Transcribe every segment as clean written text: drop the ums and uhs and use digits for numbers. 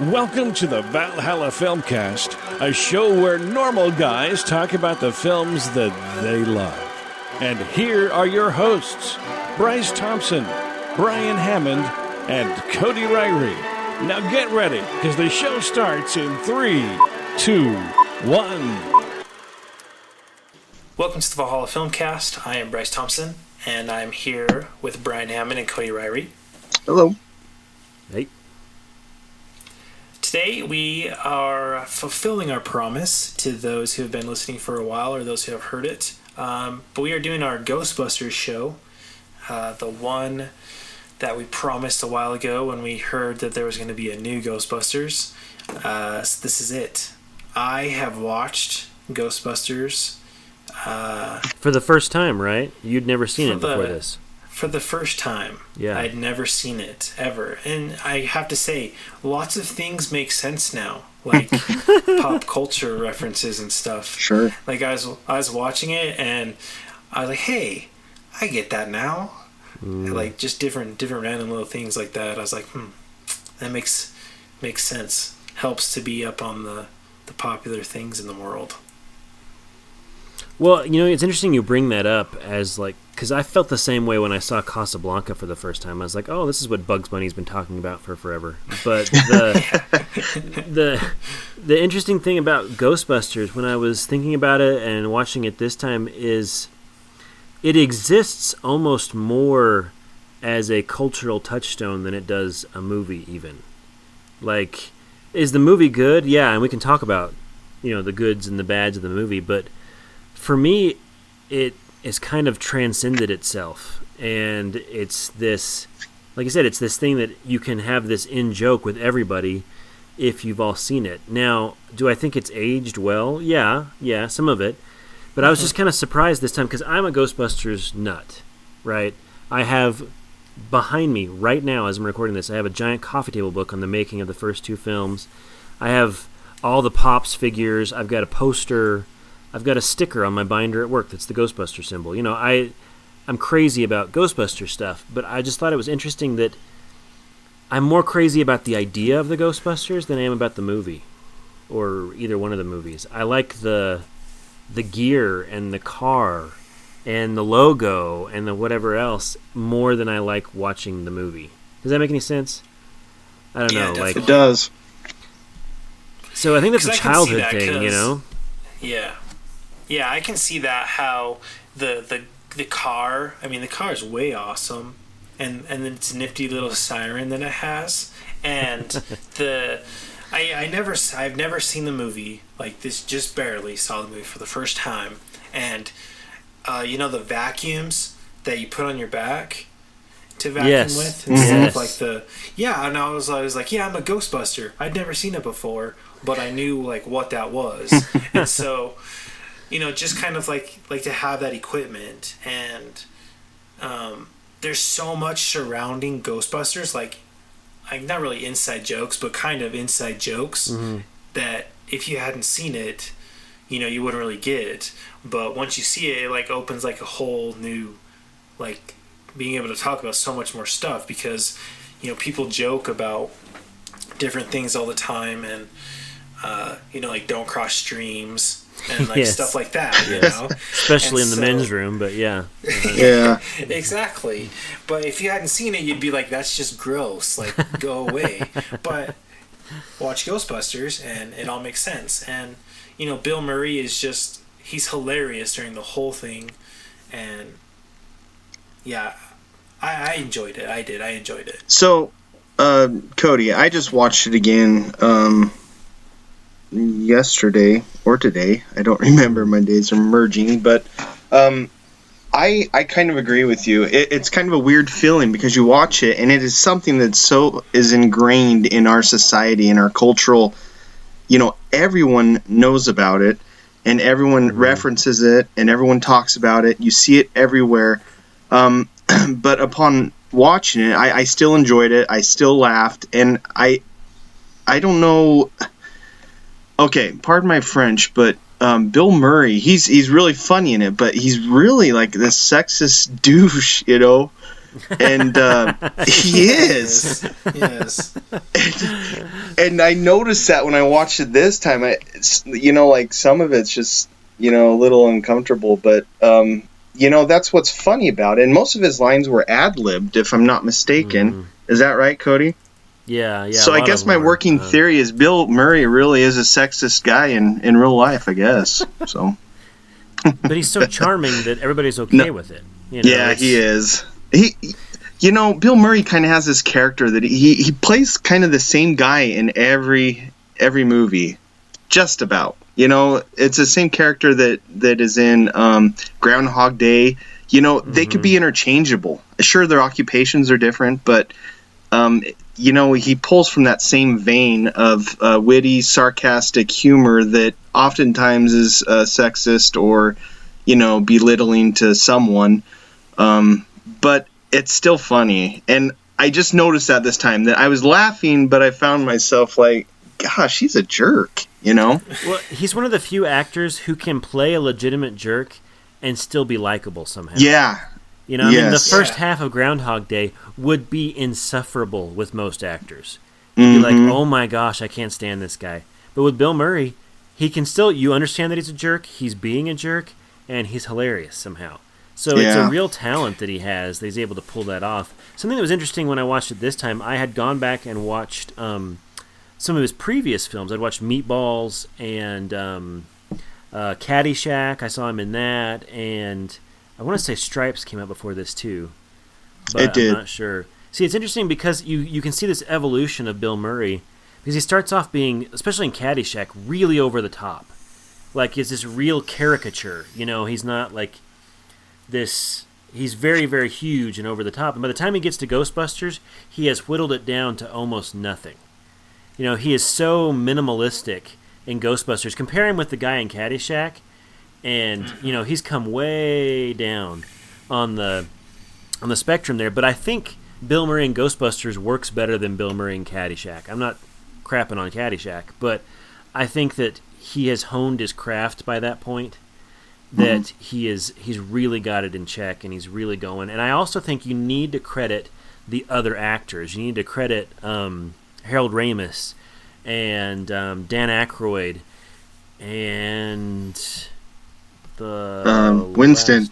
Welcome to the Valhalla Filmcast, a show where normal guys talk about the films that they love. And here are your hosts, Bryce Thompson, Brian Hammond, and Cody Ryrie. Now get ready, because the show starts in 3, 2, 1. Welcome to the Valhalla Filmcast. I am Bryce Thompson, and I'm here with Brian Hammond and Cody Ryrie. Hello. Hey. Today we are fulfilling our promise to those who have been listening for a while or those who have heard it. But we are doing our Ghostbusters show, the one that we promised a while ago when we heard that there was going to be a new Ghostbusters. So this is it. I have watched Ghostbusters. For the first time, right? You'd never seen it before this. For the first time. Yeah. I'd never seen it, ever. And I have to say, lots of things make sense now. Like pop culture references and stuff. Sure. Like I was watching it and I was like, hey, I get that now. Like just different random little things like that. I was like, that makes sense. Helps to be up on the popular things in the world. Well, you know, it's interesting you bring that up as like, because I felt the same way when I saw Casablanca for the first time. I was like, oh, this is what Bugs Bunny's been talking about for forever. But the interesting thing about Ghostbusters, when I was thinking about it and watching it this time, is it exists almost more as a cultural touchstone than it does a movie even. Like, is the movie good? Yeah, and we can talk about, you know, the goods and the bads of the movie, but for me, it has kind of transcended itself, and it's this, like I said, it's this thing that you can have this in-joke with everybody if you've all seen it. Now, do I think it's aged well? Yeah, some of it, but I was just kind of surprised this time, because I'm a Ghostbusters nut, right? I have, behind me right now as I'm recording this, I have a giant coffee table book on the making of the first two films. I have all the Pops figures, I've got a poster, I've got a sticker on my binder at work that's the Ghostbuster symbol. You know, I'm crazy about Ghostbuster stuff, but I just thought it was interesting that I'm more crazy about the idea of the Ghostbusters than I am about the movie, or either one of the movies. I like the gear and the car and the logo and the whatever else more than I like watching the movie. Does that make any sense? I don't know. Definitely. Like it does. So I think that's a childhood thing, you know? Yeah, I can see that, how the car, I mean, the car is way awesome, and it's a nifty little siren that it has, and I've never seen the movie, like this, just barely saw the movie for the first time, and you know the vacuums that you put on your back to vacuum with instead of like and I was like, yeah, I'm a Ghostbuster. I'd never seen it before, but I knew like what that was, and so, you know, just kind of like to have that equipment, and there's so much surrounding Ghostbusters, like not really inside jokes, but kind of inside jokes that if you hadn't seen it, you know, you wouldn't really get it. But once you see it, it like opens like a whole new, like, being able to talk about so much more stuff, because, you know, people joke about different things all the time, and you know, like don't cross streams and like stuff like that, you know, especially in the men's room. But yeah, exactly. But if you hadn't seen it, you'd be like, that's just gross, like go away. But watch Ghostbusters and it all makes sense. And you know, Bill Murray is just, he's hilarious during the whole thing, and yeah, I enjoyed it. I enjoyed it. So, Cody, I just watched it again yesterday or today. I don't remember. My days are merging, but I kind of agree with you. It's kind of a weird feeling because you watch it and it is something that is ingrained in our society, in our cultural. You know, everyone knows about it, and everyone references it, and everyone talks about it. You see it everywhere. But upon watching it, I still enjoyed it. I still laughed, and I don't know. Okay, pardon my French, but Bill Murray, he's really funny in it, but he's really like this sexist douche, you know. And he is. Yes. And I noticed that when I watched it this time, like some of it's just, a little uncomfortable, but, that's what's funny about it. And most of his lines were ad-libbed, if I'm not mistaken. Mm-hmm. Is that right, Cody? Yeah. So I guess my working theory is Bill Murray really is a sexist guy in real life, I guess. So. But he's so charming that everybody's okay with it. Yeah, he is. Bill Murray kind of has this character that he plays kind of the same guy in every movie, just about. It's the same character that is in Groundhog Day. They could be interchangeable. Sure, their occupations are different, but he pulls from that same vein of witty, sarcastic humor that oftentimes is sexist or, belittling to someone. But it's still funny. And I just noticed that this time that I was laughing, but I found myself like, gosh, he's a jerk, Well, he's one of the few actors who can play a legitimate jerk and still be likable somehow. Yeah. I mean, the first half of Groundhog Day would be insufferable with most actors. You'd be like, oh my gosh, I can't stand this guy. But with Bill Murray, he can still, you understand that he's a jerk, he's being a jerk, and he's hilarious somehow. So it's a real talent that he has that he's able to pull that off. Something that was interesting when I watched it this time, I had gone back and watched some of his previous films. I'd watched Meatballs and Caddyshack. I saw him in that, and I want to say Stripes came out before this too, but it did. I'm not sure. See, it's interesting because you can see this evolution of Bill Murray, because he starts off being, especially in Caddyshack, really over the top. Like, it's this real caricature. He's not like this. He's very, very huge and over the top. And by the time he gets to Ghostbusters, he has whittled it down to almost nothing. He is so minimalistic in Ghostbusters. Compare him with the guy in Caddyshack, and he's come way down on the spectrum there. But I think Bill Murray in Ghostbusters works better than Bill Murray in Caddyshack. I'm not crapping on Caddyshack, but I think that he has honed his craft by that point. That he's really got it in check, and he's really going. And I also think you need to credit the other actors. You need to credit Harold Ramis and Dan Aykroyd and the Winston.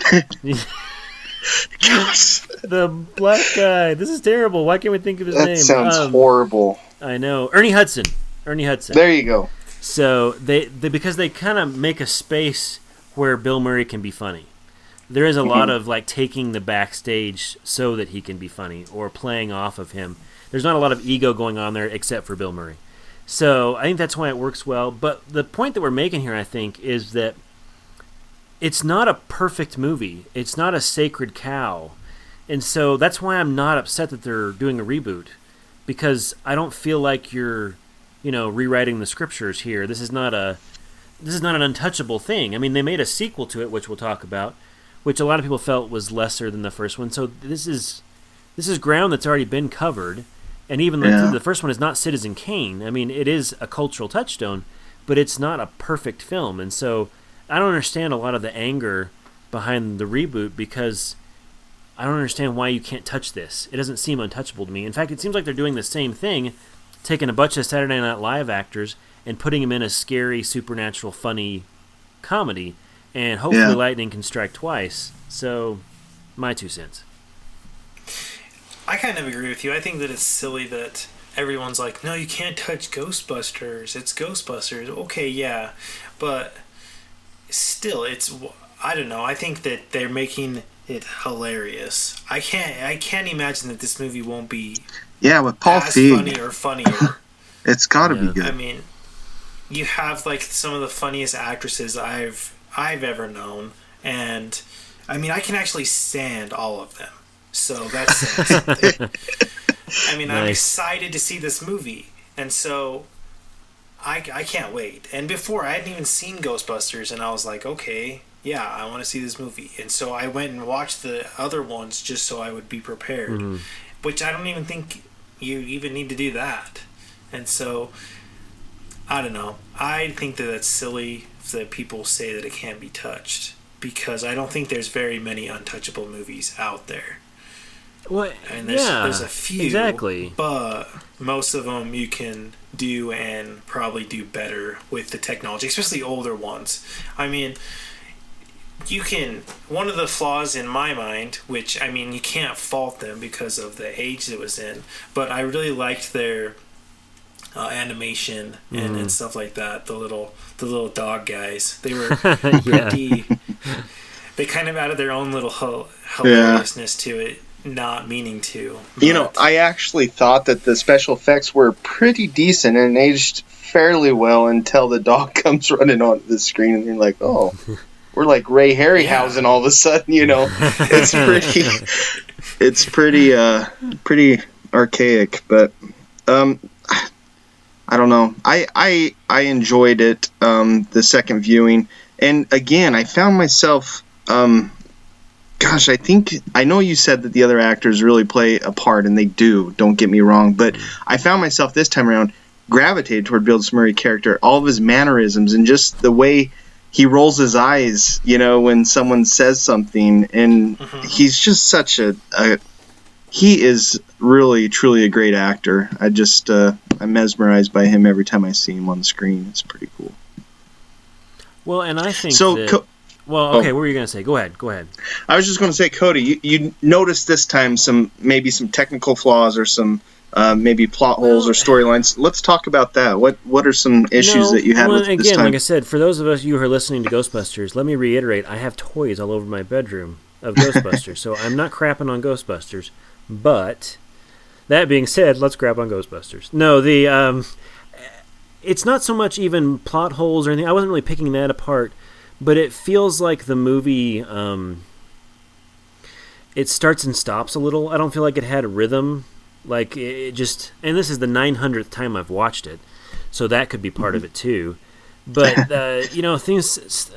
The black guy. This is terrible. Why can't we think of his name? That sounds horrible. I know. Ernie Hudson. There you go. So they because they kind of make a space where Bill Murray can be funny. There is a lot of like taking the backstage so that he can be funny or playing off of him. There's not a lot of ego going on there except for Bill Murray. So I think that's why it works well. But the point that we're making here, I think, is that it's not a perfect movie. It's not a sacred cow. And so that's why I'm not upset that they're doing a reboot, because I don't feel like you're, rewriting the scriptures here. This is not an untouchable thing. I mean, they made a sequel to it, which we'll talk about, which a lot of people felt was lesser than the first one. So this is ground that's already been covered. And even the first one is not Citizen Kane. I mean, it is a cultural touchstone, but it's not a perfect film. And so I don't understand a lot of the anger behind the reboot, because I don't understand why you can't touch this. It doesn't seem untouchable to me. In fact, it seems like they're doing the same thing, taking a bunch of Saturday Night Live actors and putting them in a scary, supernatural, funny comedy, and hopefully lightning can strike twice. So, my 2 cents. I kind of agree with you. I think that it's silly that everyone's like, no, you can't touch Ghostbusters. It's Ghostbusters. Okay, yeah. But still, I don't know. I think that they're making it hilarious. I can't imagine that this movie won't be with Paul as Feig. funny or funnier. It's got to be good. I mean, you have like some of the funniest actresses I've ever known, and I mean, I can actually stand all of them. So that's I mean, nice. I'm excited to see this movie, and so I can't wait. And before, I hadn't even seen Ghostbusters, and I was like, okay, yeah, I want to see this movie. And so I went and watched the other ones just so I would be prepared, which I don't even think you even need to do that. And so, I don't know. I think that that's silly that people say that it can't be touched, because I don't think there's very many untouchable movies out there. What? And there's a few, exactly. But most of them you can do and probably do better with the technology, especially older ones. I mean, you can. One of the flaws in my mind, which I mean, you can't fault them because of the age it was in, but I really liked their animation and stuff like that. The little dog guys. They were pretty. They kind of added their own little hilariousness to it. Not meaning to. But I actually thought that the special effects were pretty decent and aged fairly well until the dog comes running onto the screen and you're like, oh, we're like Ray Harryhausen all of a sudden, It's pretty archaic, but I don't know. I enjoyed it the second viewing, and again I found myself gosh, I know you said that the other actors really play a part, and they do, don't get me wrong, but I found myself this time around gravitated toward Bill Murray's character, all of his mannerisms, and just the way he rolls his eyes, when someone says something, and he's just such he is really, truly a great actor. I'm mesmerized by him every time I see him on the screen. It's pretty cool. Well, and I think Well, okay, what were you going to say? Go ahead. I was just going to say, Cody, you noticed this time maybe some technical flaws or some maybe plot holes or storylines. Let's talk about that. What are some issues that you had with this time? Like I said, for those of us you who are listening to Ghostbusters, let me reiterate, I have toys all over my bedroom of Ghostbusters, so I'm not crapping on Ghostbusters. But that being said, let's crap on Ghostbusters. No, it's not so much even plot holes or anything. I wasn't really picking that apart. But it feels like the movie, it starts and stops a little. I don't feel like it had a rhythm. Like, it just... And this is the 900th time I've watched it, so that could be part of it, too. But, things...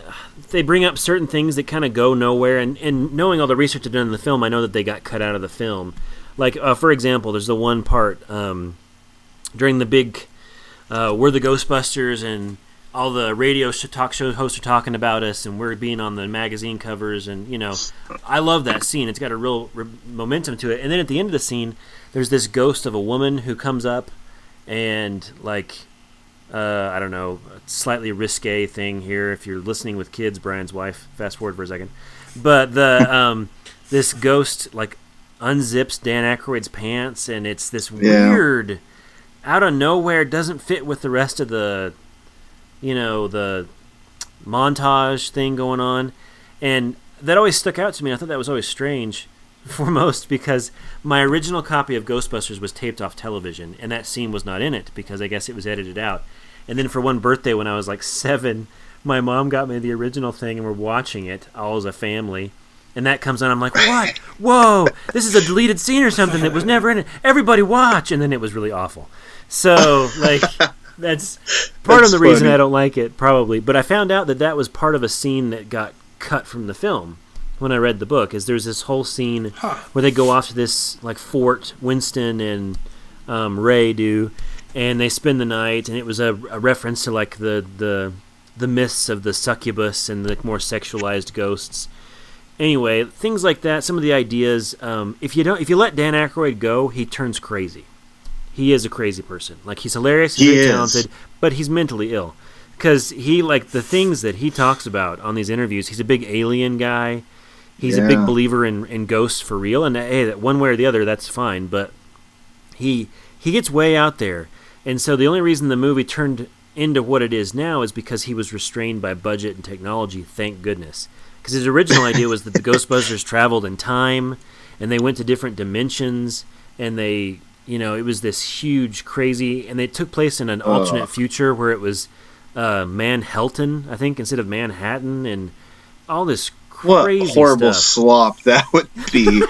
They bring up certain things that kind of go nowhere, and knowing all the research I've done in the film, I know that they got cut out of the film. Like, for example, there's the one part during the big... we're the Ghostbusters, and... all the radio talk show hosts are talking about us, and we're being on the magazine covers, and I love that scene. It's got a real momentum to it. And then at the end of the scene, there's this ghost of a woman who comes up, and I don't know, a slightly risque thing here. If you're listening with kids, Brian's wife, fast forward for a second. But this ghost unzips Dan Aykroyd's pants, and it's this weird, out of nowhere, doesn't fit with the rest of the montage thing going on, and that always stuck out to me. I thought that was always strange, foremost because my original copy of Ghostbusters was taped off television, and that scene was not in it because I guess it was edited out. And then for one birthday when I was 7, my mom got me the original thing, and we're watching it all as a family, and that comes on. I'm like, what? Whoa, this is a deleted scene or something that was never in it. Everybody watch! And then it was really awful. So, that's part of the reason I don't like it, probably. But I found out that was part of a scene that got cut from the film when I read the book. Is there's this whole scene where they go off to this Fort Winston and Ray do, and they spend the night, and it was a reference to the myths of the succubus and the more sexualized ghosts. Anyway, things like that. Some of the ideas. If you let Dan Aykroyd go, he turns crazy. He is a crazy person. He's hilarious, he's very talented, but he's mentally ill. Because the things that he talks about on these interviews, he's a big alien guy. He's a big believer in ghosts for real. And hey, that one way or the other, that's fine. But he gets way out there. And so the only reason the movie turned into what it is now is because he was restrained by budget and technology, thank goodness. Because his original idea was that the Ghostbusters traveled in time, and they went to different dimensions, and they... it was this huge, crazy... And it took place in an alternate future where it was Manhattan, I think, instead of Manhattan, and all this crazy what horrible stuff. Slop that would be.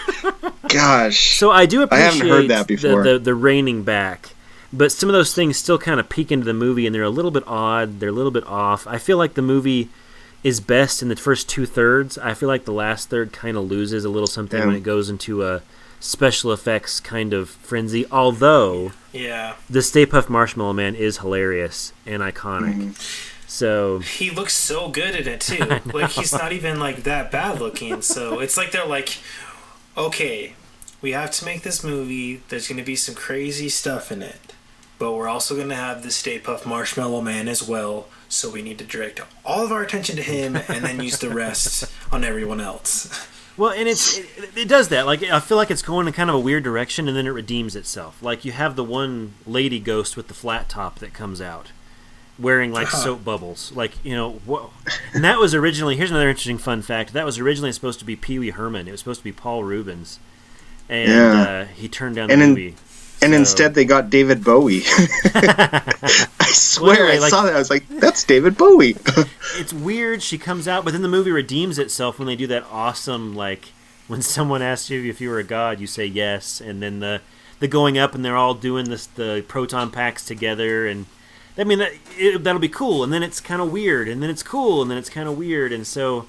Gosh. So I do appreciate I haven't heard that before. The reining back. But some of those things still kind of peek into the movie, and they're a little bit odd. They're a little bit off. I feel like the movie is best in the first 2/3. I feel like the last third kind of loses a little something when it goes into a... special effects kind of frenzy, although the Stay Puft Marshmallow Man is hilarious and iconic. So he looks so good in it too. He's not even that bad looking. So it's they're okay, we have to make this movie. There's going to be some crazy stuff in it, but we're also going to have the Stay Puft Marshmallow Man as well. So we need to direct all of our attention to him, and then use the rest on everyone else. Well, and it does that. Like, I feel like it's going in kind of a weird direction, and then it redeems itself. Like, you have the one lady ghost with the flat top that comes out, wearing like soap bubbles. Like, whoa. And that was originally. Here's another interesting fun fact. That was originally supposed to be Pee Wee Herman. It was supposed to be Paul Rubens, and he turned down the movie. And instead, they got David Bowie. I swear, I saw that. I was like, "That's David Bowie." It's weird. She comes out, but then the movie redeems itself when they do that awesome, like, when someone asks you if you were a god, you say yes, and then the going up, and they're all doing the proton packs together, and I mean that'll be cool. And then it's kind of weird, and then it's cool, and then it's kind of weird, and so.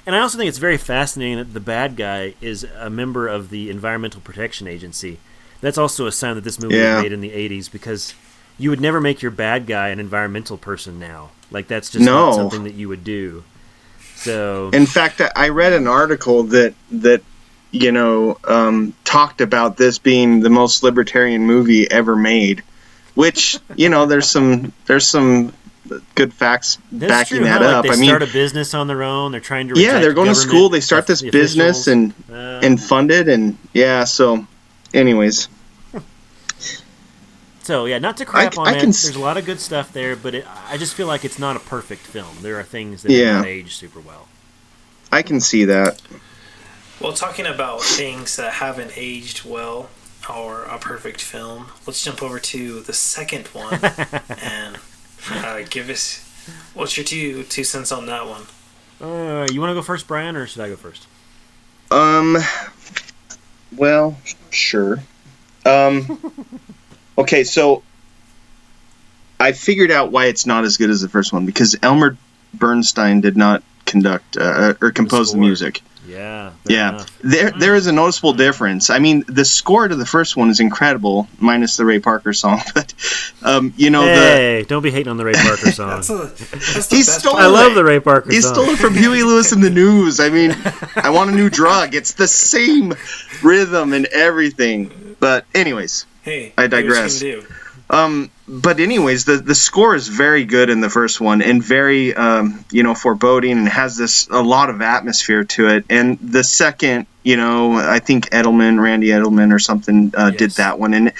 And I also think it's very fascinating that the bad guy is a member of the Environmental Protection Agency. That's also a sign that this movie was made in the 80s, because you would never make your bad guy an environmental person now. Like, that's just not something that you would do. So, in fact, I read an article that talked about this being the most libertarian movie ever made, which, there's some good facts backing that up. They start a business on their own. They're trying to they're going to school. They start this business and fund it, and so. Anyways. So, not to crap on it. There's a lot of good stuff there, but I just feel like it's not a perfect film. There are things that do not age super well. I can see that. Well, talking about things that haven't aged well or a perfect film, let's jump over to the second one and give us... What's your two cents on that one? You want to go first, Brian, or should I go first? Well, sure. Okay, so I figured out why it's not as good as the first one, because Elmer Bernstein did not conduct or compose the music. Yeah. There is a noticeable difference. I mean, the score to the first one is incredible, minus the Ray Parker song. But don't be hating on the Ray Parker song. That's the he best stole part. I love the Ray Parker song. He stole it from Huey Lewis and the News. I mean, I want a new drug. It's the same rhythm and everything. But anyways, I digress. But anyways, the score is very good in the first one, and very foreboding, and has a lot of atmosphere to it. And the second, I think Randy Edelman or something did that one, and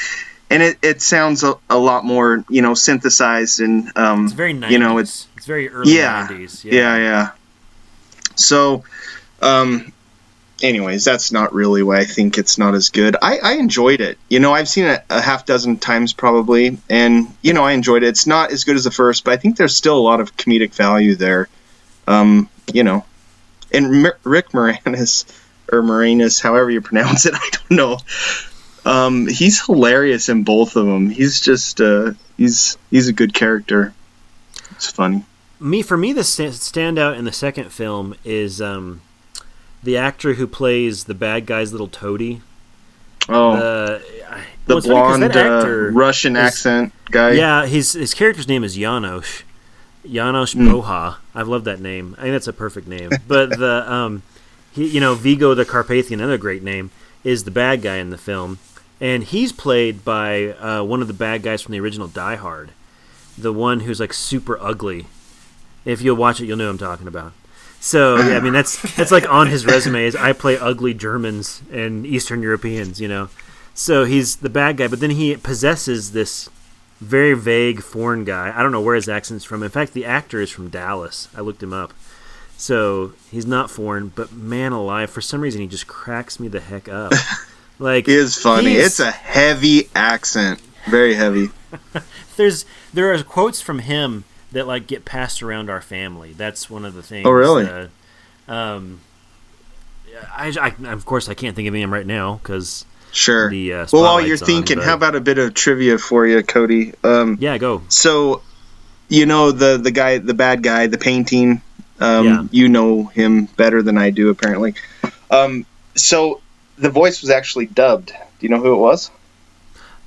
it sounds a lot more synthesized, and it's very 90s. It's very early 90s. Yeah. So, anyways, that's not really why I think it's not as good. I enjoyed it. I've seen it a half dozen times probably, and I enjoyed it. It's not as good as the first, but I think there's still a lot of comedic value there. And Rick Moranis, or Moranis, however you pronounce it, I don't know. He's hilarious in both of them. He's just he's a good character. It's funny. For me, the standout in the second film is the actor who plays the bad guy's little toady. The blonde Russian accent guy. Yeah, his character's name is Janosch. Janosch Boha. I love that name. I think that's a perfect name. But the Vigo the Carpathian, another great name, is the bad guy in the film, and he's played by one of the bad guys from the original Die Hard, the one who's like super ugly. If you'll watch it, you'll know what I'm talking about. So, I mean, that's like on his resume is I play ugly Germans and Eastern Europeans, So he's the bad guy, but then he possesses this very vague foreign guy. I don't know where his accent's from. In fact, the actor is from Dallas. I looked him up. So he's not foreign, but man alive, for some reason he just cracks me the heck up. Like, he is funny. It's a heavy accent. Very heavy. There are quotes from him that like get passed around our family. That's one of the things. Oh, really? I of course I can't think of him right now because sure. Well, while you're thinking, how about a bit of trivia for you, Cody? Yeah, go. So, the guy, the bad guy, the painting. You know him better than I do, apparently. So the voice was actually dubbed. Do you know who it was?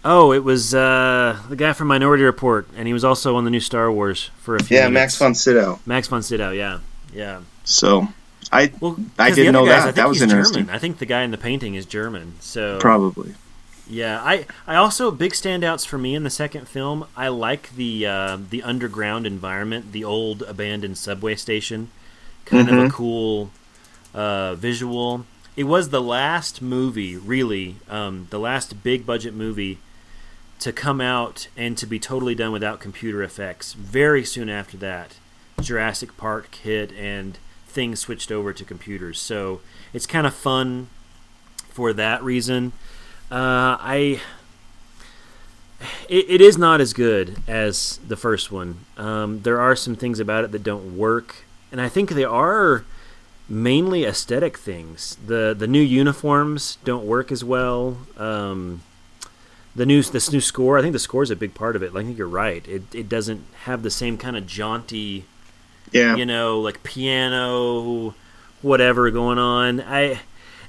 Oh, it was the guy from Minority Report, and he was also on the new Star Wars for a few minutes. Max von Sydow. Max von Sydow, yeah. So I Well, I 'cause the didn't other know guys, I that. think That was he's interesting. German. I think the guy in the painting is German. So Probably. yeah, I also big standouts for me in the second film. I like the underground environment, the old abandoned subway station, kind of a cool visual. It was the last movie, really, the last big budget movie to come out and to be totally done without computer effects. Very soon after that, Jurassic Park hit and things switched over to computers. So it's kind of fun for that reason. It is not as good as the first one. There are some things about it that don't work, and I think they are mainly aesthetic things. The new uniforms don't work as well. This new score, I think the score is a big part of it. I think you're right. It doesn't have the same kind of jaunty, like piano, whatever going on. I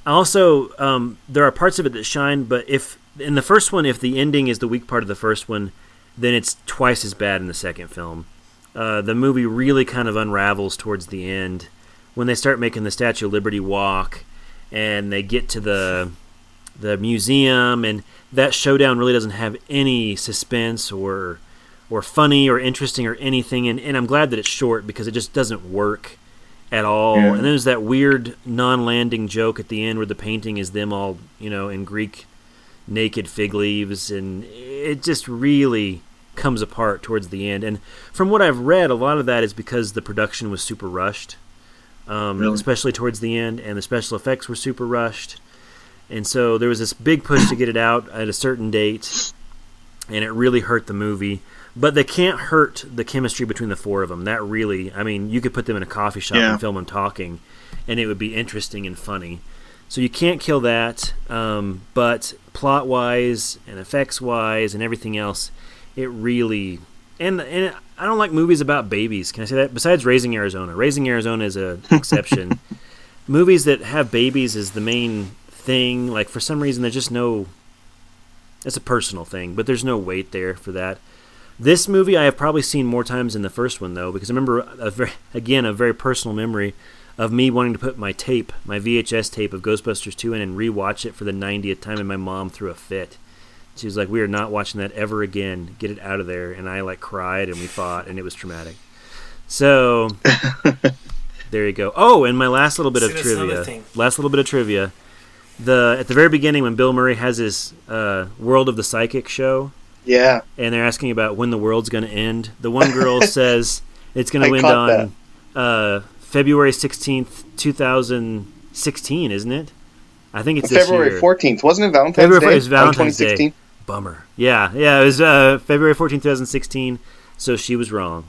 also there are parts of it that shine, but if in the first one, if the ending is the weak part of the first one, then it's twice as bad in the second film. The movie really kind of unravels towards the end when they start making the Statue of Liberty walk, and they get to the museum, and that showdown really doesn't have any suspense or funny or interesting or anything. And I'm glad that it's short because it just doesn't work at all. Yeah. And then there's that weird non-landing joke at the end where the painting is them all, in Greek naked fig leaves, and it just really comes apart towards the end. And from what I've read, a lot of that is because the production was super rushed, especially towards the end, and the special effects were super rushed. And so there was this big push to get it out at a certain date, and it really hurt the movie. But they can't hurt the chemistry between the four of them. That really, you could put them in a coffee shop and film them talking, and it would be interesting and funny. So you can't kill that, but plot-wise and effects-wise and everything else, it really... And I don't like movies about babies. Can I say that? Besides Raising Arizona. Raising Arizona is an exception. Movies that have babies is the main thing. Like, for some reason, there's just no... It's a personal thing, but there's no weight there for that. This movie I have probably seen more times than the first one, though, because I remember, a very personal memory of me wanting to put my VHS tape of Ghostbusters 2 in and rewatch it for the 90th time, and my mom threw a fit. She was like, "We are not watching that ever again. Get it out of there." And I cried, and we fought, and it was traumatic. So there you go. Oh, and my last little bit of trivia. At the very beginning, when Bill Murray has his World of the Psychic show, and they're asking about when the world's going to end, the one girl says it's going to end on February 16th, 2016, isn't it? I think it's February 14th. Wasn't it Valentine's Day? It was Valentine's Day. 2016? Bummer. Yeah, it was February 14th, 2016, so she was wrong.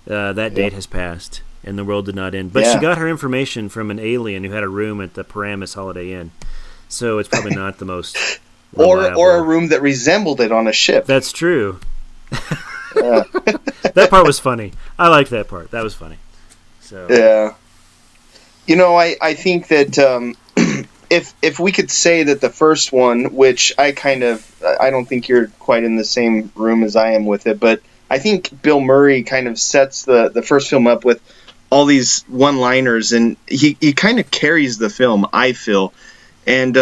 That date has passed, and the world did not end. But she got her information from an alien who had a room at the Paramus Holiday Inn, so it's probably not the most reliable. Or a room that resembled it on a ship. That's true. That part was funny. I liked that part. That was funny. So yeah. I think that if we could say that the first one, which I don't think you're quite in the same room as I am with it, but I think Bill Murray kind of sets the first film up with all these one-liners, and he kind of carries the film, I feel. And,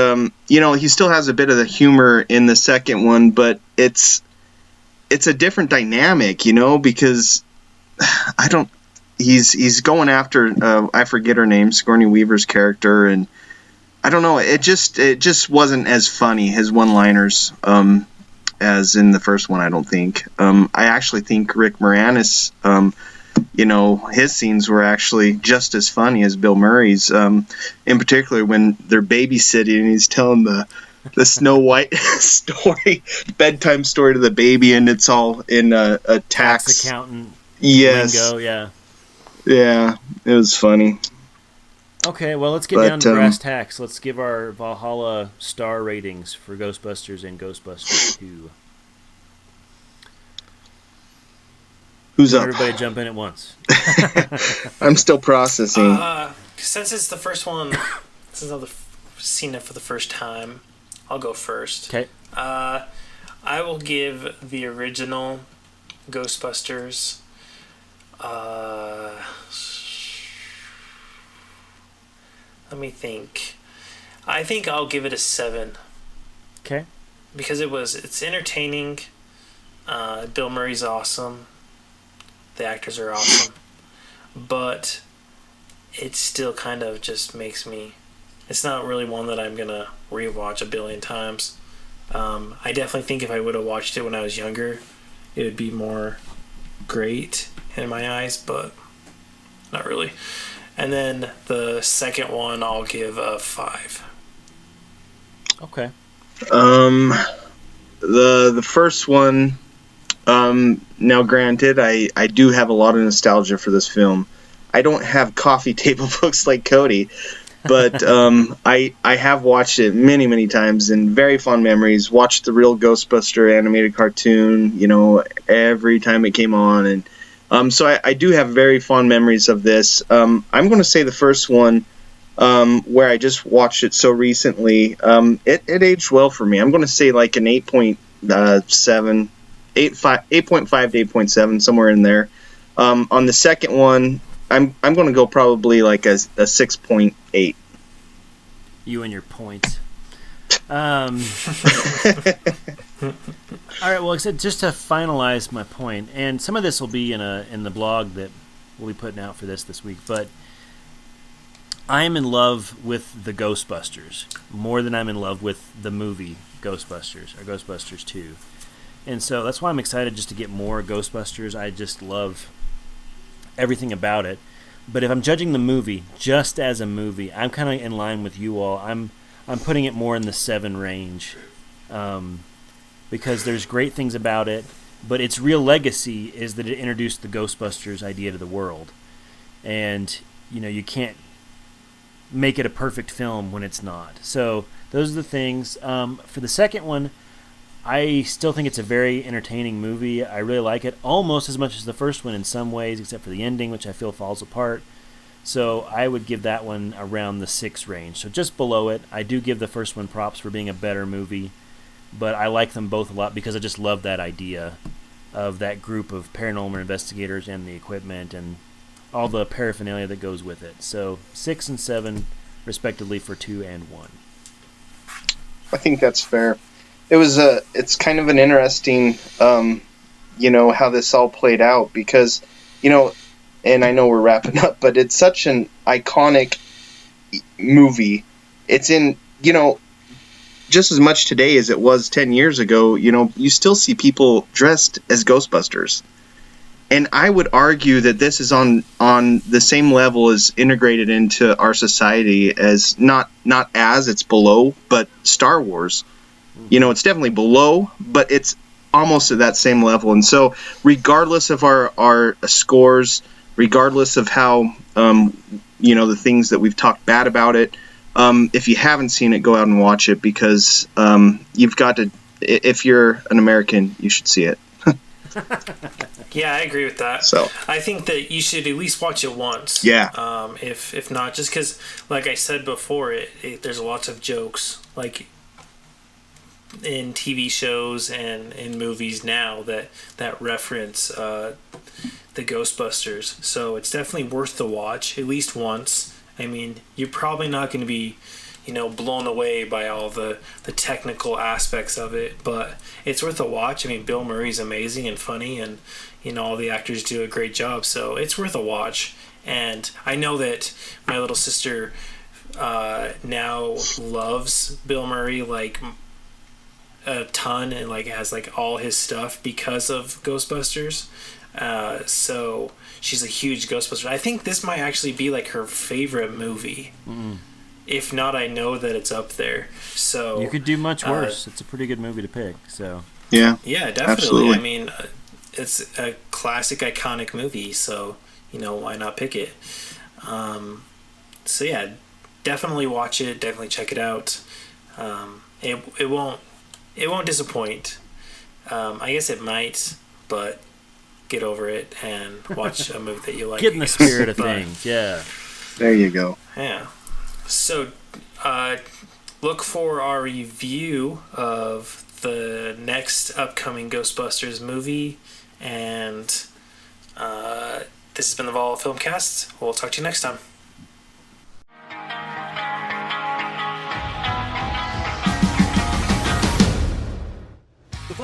he still has a bit of the humor in the second one, but it's a different dynamic, because he's going after, I forget her name, Sigourney Weaver's character, and I don't know, it just wasn't as funny, his one-liners, as in the first one, I don't think. I actually think Rick Moranis, his scenes were actually just as funny as Bill Murray's, in particular when they're babysitting and he's telling the Snow White story, bedtime story to the baby, and it's all in a tax accountant lingo, yeah, it was funny. Okay, well, let's get down to brass tacks. Let's give our Valhalla star ratings for Ghostbusters and Ghostbusters 2. Who's up? Everybody jump in at once. I'm still processing. Since it's the first one, since I've seen it for the first time, I'll go first. Okay. I will give the original Ghostbusters Let me think. I think I'll give it a 7. Okay. Because it's entertaining. Bill Murray's awesome. The actors are awesome. But it still kind of just makes me... It's not really one that I'm going to rewatch a billion times. I definitely think if I would have watched it when I was younger, it would be more great in my eyes, but not really. And then the second one, I'll give a 5. Okay. The first one, now granted, I do have a lot of nostalgia for this film. I don't have coffee table books like Cody, but I have watched it many, many times and very fond memories. Watched the real Ghostbuster animated cartoon, every time it came on. And so I do have very fond memories of this. I'm going to say the first one, where I just watched it so recently, it aged well for me. I'm going to say like an 8.7, 8.5 to 8.7, somewhere in there. On the second one, I'm going to go probably like a 6.8. You and your points. All right. Well, except just to finalize my point, and some of this will be in the blog that we'll be putting out for this week, but I am in love with the Ghostbusters more than I'm in love with the movie Ghostbusters or Ghostbusters 2. And so that's why I'm excited just to get more Ghostbusters. I just love everything about it. But if I'm judging the movie just as a movie, I'm kind of in line with you all. I'm putting it more in the 7 range, because there's great things about it, but its real legacy is that it introduced the Ghostbusters idea to the world. And, you can't make it a perfect film when it's not. So those are the things. For the second one, I still think it's a very entertaining movie. I really like it almost as much as the first one in some ways, except for the ending, which I feel falls apart. So I would give that one around the 6 range, so just below it. I do give the first one props for being a better movie, but I like them both a lot because I just love that idea of that group of paranormal investigators and the equipment and all the paraphernalia that goes with it. So 6 and 7, respectively, for 2 and 1. I think that's fair. It's kind of an interesting, how this all played out because, and I know we're wrapping up, but it's such an iconic movie. It's in, just as much today as it was 10 years ago, you still see people dressed as Ghostbusters. And I would argue that this is on the same level as integrated into our society as not as it's below, but Star Wars. It's definitely below, but it's almost at that same level. And so regardless of our scores, regardless of how, the things that we've talked bad about it, if you haven't seen it, go out and watch it because you've got to, if you're an American, you should see it. Yeah, I agree with that. So I think that you should at least watch it once. Yeah. If not, just because, like I said before, there's lots of jokes, like in TV shows and in movies now that reference the Ghostbusters. So it's definitely worth the watch at least once. I mean, you're probably not going to be, blown away by all the technical aspects of it, but it's worth a watch. I mean, Bill Murray's amazing and funny, and all the actors do a great job, so it's worth a watch. And I know that my little sister now loves Bill Murray like a ton, and like has like all his stuff because of Ghostbusters. So she's a huge Ghostbuster. I think this might actually be like her favorite movie. Mm. If not, I know that it's up there. So you could do much worse. It's a pretty good movie to pick. So yeah, definitely. Absolutely. I mean, it's a classic, iconic movie. So why not pick it? So yeah, definitely watch it. Definitely check it out. It won't disappoint. I guess it might, but get over it and watch a movie that you like. Get in the spirit of things. Yeah. There you go. Yeah. So, look for our review of the next upcoming Ghostbusters movie, and this has been the Valhalla Filmcast. We'll talk to you next time.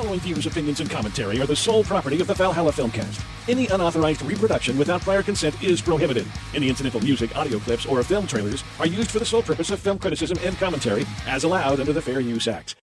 following views, opinions, and commentary are the sole property of the Valhalla Filmcast. Any unauthorized reproduction without prior consent is prohibited. Any incidental music, audio clips, or film trailers are used for the sole purpose of film criticism and commentary as allowed under the Fair Use Act.